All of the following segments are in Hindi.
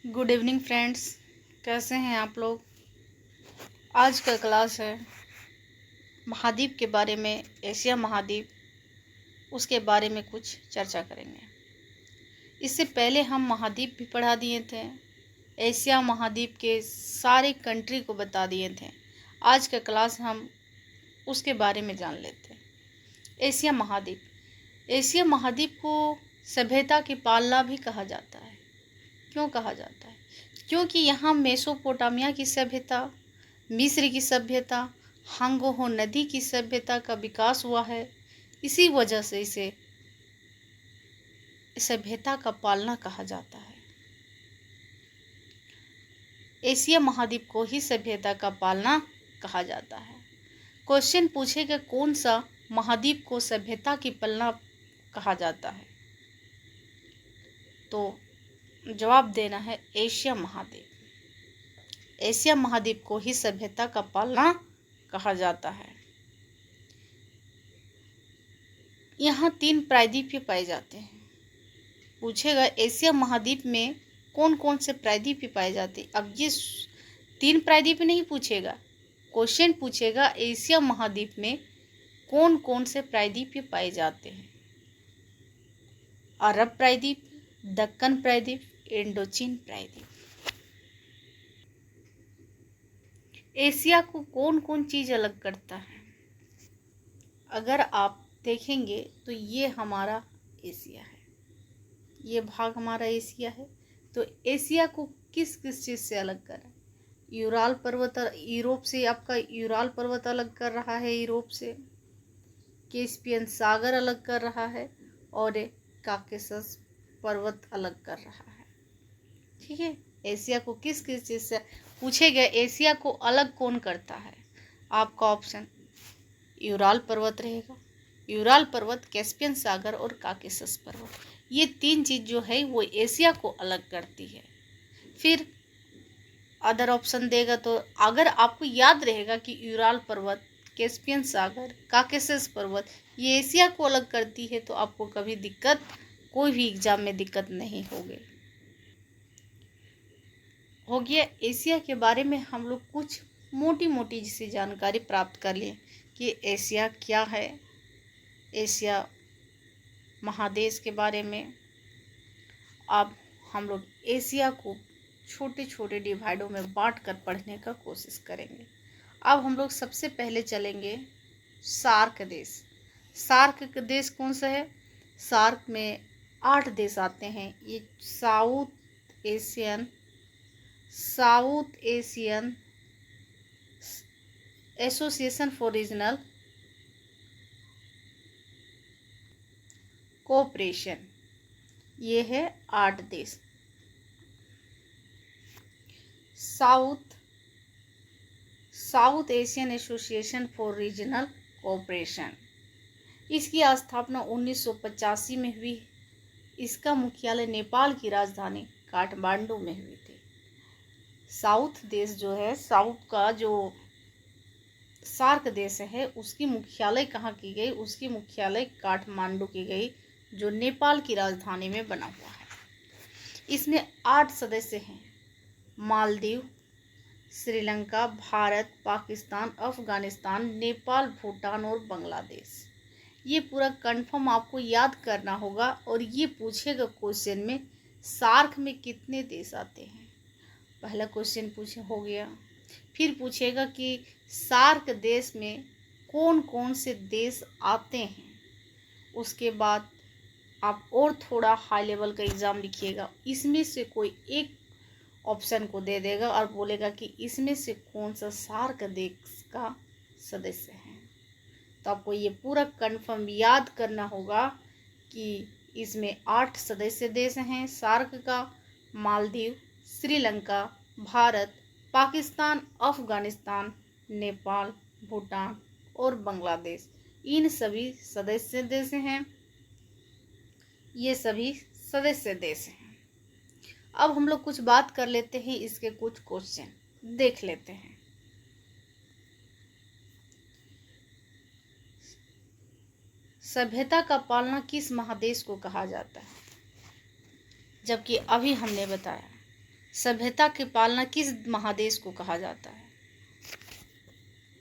गुड इवनिंग फ्रेंड्स, कैसे हैं आप लोग। आज का क्लास है महाद्वीप के बारे में। एशिया महाद्वीप, उसके बारे में कुछ चर्चा करेंगे। इससे पहले हम महाद्वीप भी पढ़ा दिए थे, एशिया महाद्वीप के सारे कंट्री को बता दिए थे। आज का क्लास हम उसके बारे में जान लेते हैं। एशिया महाद्वीप को सभ्यता की पालना भी कहा जाता है। क्यों कहा जाता है? क्योंकि यहाँ मेसोपोटामिया की सभ्यता, मिस्र की सभ्यता, हांगहो नदी की सभ्यता का विकास हुआ है। इसी वजह से इसे सभ्यता का पालना कहा जाता है। एशिया महाद्वीप को ही सभ्यता का पालना कहा जाता है। क्वेश्चन पूछेगा कौन सा महाद्वीप को सभ्यता की पालना कहा जाता है, तो जवाब देना है एशिया महाद्वीप। एशिया महाद्वीप को ही सभ्यता का पालना कहा जाता है। यहाँ 3 प्रायद्वीप पाए जाते हैं। पूछेगा एशिया महाद्वीप में कौन कौन से प्रायद्वीप पाए जाते हैं। अब ये 3 प्रायद्वीप नहीं पूछेगा, क्वेश्चन पूछेगा एशिया महाद्वीप में कौन कौन से प्रायद्वीप पाए जाते हैं। अरब प्रायद्वीप, दक्कन प्रायद्वीप, इंडोचीन प्रायद्वीप। एशिया को कौन कौन चीज़ अलग करता है? अगर आप देखेंगे तो ये हमारा एशिया है, ये भाग हमारा एशिया है। तो एशिया को किस किस चीज़ से अलग कर रहा है? यूराल पर्वत, यूरोप से आपका यूराल पर्वत अलग कर रहा है, यूरोप से कैस्पियन सागर अलग कर रहा है, और काकेशस पर्वत अलग कर रहा है। ठीक है, एशिया को किस किस चीज़ से पूछेगा, एशिया को अलग कौन करता है? आपका ऑप्शन यूराल पर्वत रहेगा। यूराल पर्वत, कैस्पियन सागर और काकेशस पर्वत, ये 3 चीज़ जो है वो एशिया को अलग करती है। फिर अदर ऑप्शन देगा तो अगर आपको याद रहेगा कि यूराल पर्वत, कैस्पियन सागर, काकेशस पर्वत ये एशिया को अलग करती है, तो आपको कभी दिक्कत, कोई भी एग्जाम में दिक्कत नहीं होगी। हो गया एशिया के बारे में हम लोग कुछ मोटी मोटी सी जानकारी प्राप्त कर लें कि एशिया क्या है, एशिया महादेश के बारे में। अब हम लोग एशिया को छोटे छोटे डिवाइडों में बांट कर पढ़ने का कोशिश करेंगे। अब हम लोग सबसे पहले चलेंगे सार्क देश। सार्क देश कौन सा है? सार्क में 8 देश आते हैं। ये south Asian Association for Regional cooperation, ये है 8 देश। South Asian Association for Regional cooperation, इसकी स्थापना 1985 में हुई। इसका मुख्यालय नेपाल की राजधानी काठमांडू में हुई थी। साउथ देश जो है, साउथ का जो सार्क देश है, उसकी मुख्यालय कहाँ की गई? उसकी मुख्यालय काठमांडू की गई, जो नेपाल की राजधानी में बना हुआ है। इसमें 8 सदस्य हैं: मालदीव, श्रीलंका, भारत, पाकिस्तान, अफगानिस्तान, नेपाल, भूटान और बांग्लादेश। ये पूरा कंफर्म आपको याद करना होगा। और ये पूछेगा क्वेश्चन में सार्क में कितने देश आते हैं। पहला क्वेश्चन पूछे हो गया। फिर पूछेगा कि सार्क देश में कौन कौन से देश आते हैं। उसके बाद आप और थोड़ा हाई लेवल का एग्ज़ाम लिखिएगा, इसमें से कोई एक ऑप्शन को दे देगा और बोलेगा कि इसमें से कौन सा सार्क देश का सदस्य है। तो आपको ये पूरा कंफर्म याद करना होगा कि इसमें 8 सदस्य देश हैं सार्क का: मालदीव, श्रीलंका, भारत, पाकिस्तान, अफगानिस्तान, नेपाल, भूटान और बांग्लादेश। इन सभी सदस्य देश हैं, ये सभी सदस्य देश हैं। अब हम लोग कुछ बात कर लेते हैं, इसके कुछ क्वेश्चन देख लेते हैं। सभ्यता का पालना किस महादेश को कहा जाता है? जबकि अभी हमने बताया सभ्यता की पालना किस महादेश को कहा जाता है?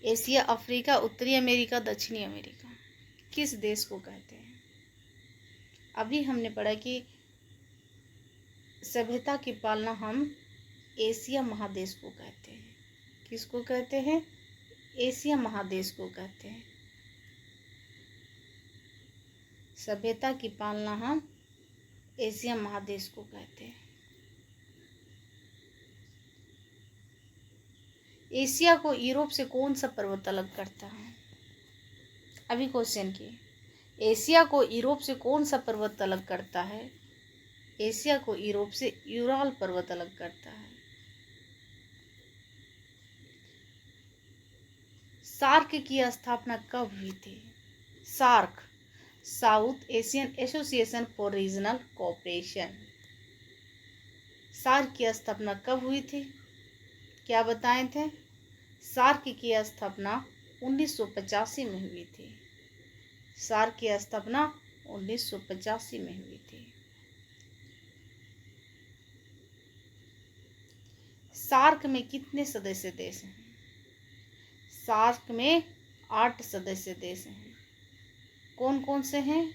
एशिया, अफ्रीका, उत्तरी अमेरिका, दक्षिणी अमेरिका। किस देश को कहते हैं? अभी हमने पढ़ा कि सभ्यता की पालना हम एशिया महादेश को कहते हैं। किसको कहते हैं? एशिया महादेश को कहते हैं। सभ्यता की पालना हम एशिया महादेश को कहते हैं। एशिया को यूरोप से कौन सा पर्वत अलग करता है? अभी क्वेश्चन की, एशिया को यूरोप से कौन सा पर्वत अलग करता है? एशिया को यूरोप से यूराल पर्वत अलग करता है। सार्क की स्थापना कब हुई थी? SAARC, South Asian Association for Regional Cooperation. SAARC की स्थापना कब हुई थी? क्या बताए थे? सार्क की स्थापना 1985 में हुई थी। सार्क की स्थापना 1985 में हुई थी। सार्क में कितने सदस्य देश हैं? सार्क में 8 सदस्य देश हैं। कौन कौन से हैं?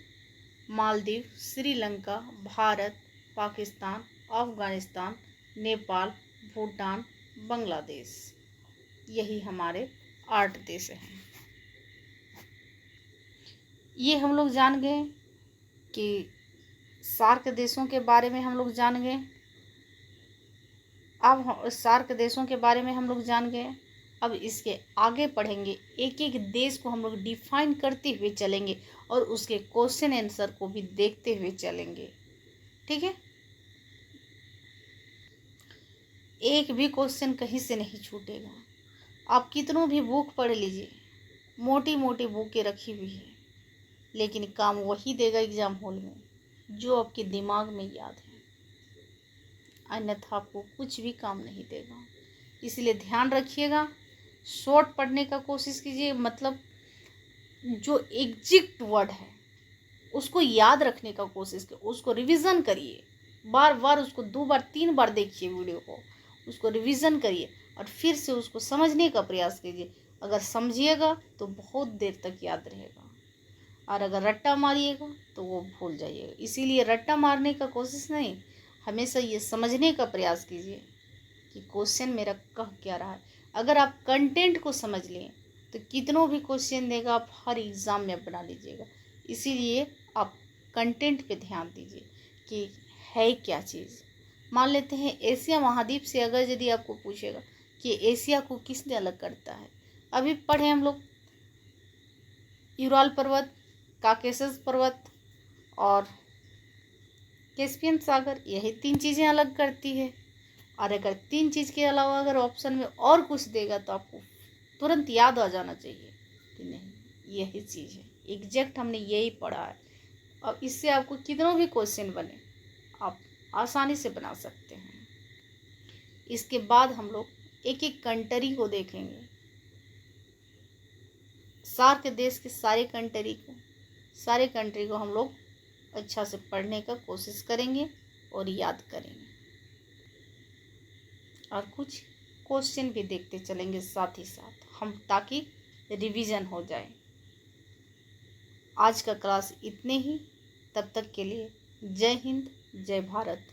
मालदीव, श्रीलंका, भारत, पाकिस्तान, अफगानिस्तान, नेपाल, भूटान, बांग्लादेश। यही हमारे 8 देश हैं। ये हम लोग जान गए कि सार्क देशों के बारे में हम लोग जान गए। अब सार्क देशों के बारे में हम लोग जान गए। अब इसके आगे पढ़ेंगे, एक एक देश को हम लोग डिफाइन करते हुए चलेंगे और उसके क्वेश्चन आंसर को भी देखते हुए चलेंगे। ठीक है? एक भी क्वेश्चन कहीं से नहीं छूटेगा। आप कितनों भी बुक पढ़ लीजिए, मोटी मोटी बुकें रखी हुई है, लेकिन काम वही देगा एग्जाम हॉल में जो आपके दिमाग में याद है, अन्यथा आपको कुछ भी काम नहीं देगा। इसलिए ध्यान रखिएगा, शॉर्ट पढ़ने का कोशिश कीजिए, मतलब जो एग्जैक्ट वर्ड है उसको याद रखने का कोशिश कीजिए, उसको रिवीजन करिए, बार बार उसको 2 बार 3 बार देखिए वीडियो को, उसको रिवीजन करिए और फिर से उसको समझने का प्रयास कीजिए। अगर समझिएगा तो बहुत देर तक याद रहेगा, और अगर रट्टा मारिएगा तो वो भूल जाइएगा। इसीलिए रट्टा मारने का कोशिश नहीं, हमेशा ये समझने का प्रयास कीजिए कि क्वेश्चन मेरा कह क्या रहा है। अगर आप कंटेंट को समझ लें तो कितनों भी क्वेश्चन देगा आप हर एग्ज़ाम में बना लीजिएगा। इसीलिए आप कंटेंट पे ध्यान दीजिए कि है क्या चीज़। मान लेते हैं एशिया महाद्वीप से अगर यदि आपको पूछेगा कि एशिया को किसने अलग करता है, अभी पढ़े हम लोग यूराल पर्वत, काकेशस पर्वत और कैस्पियन सागर, यही 3 चीज़ें अलग करती है। और अगर 3 चीज़ के अलावा अगर ऑप्शन में और कुछ देगा तो आपको तुरंत याद आ जाना चाहिए कि नहीं यही चीज़ है, एग्जैक्ट हमने यही पढ़ा है। अब इससे आपको कितनों भी क्वेश्चन बने आप आसानी से बना सकते हैं। इसके बाद हम लोग एक एक कंट्री को देखेंगे, सार्क देश के सारे कंट्री को हम लोग अच्छा से पढ़ने का कोशिश करेंगे और याद करेंगे, और कुछ क्वेश्चन भी देखते चलेंगे साथ ही साथ हम, ताकि रिवीजन हो जाए। आज का क्लास इतने ही, तब तक के लिए जय हिंद, जय भारत।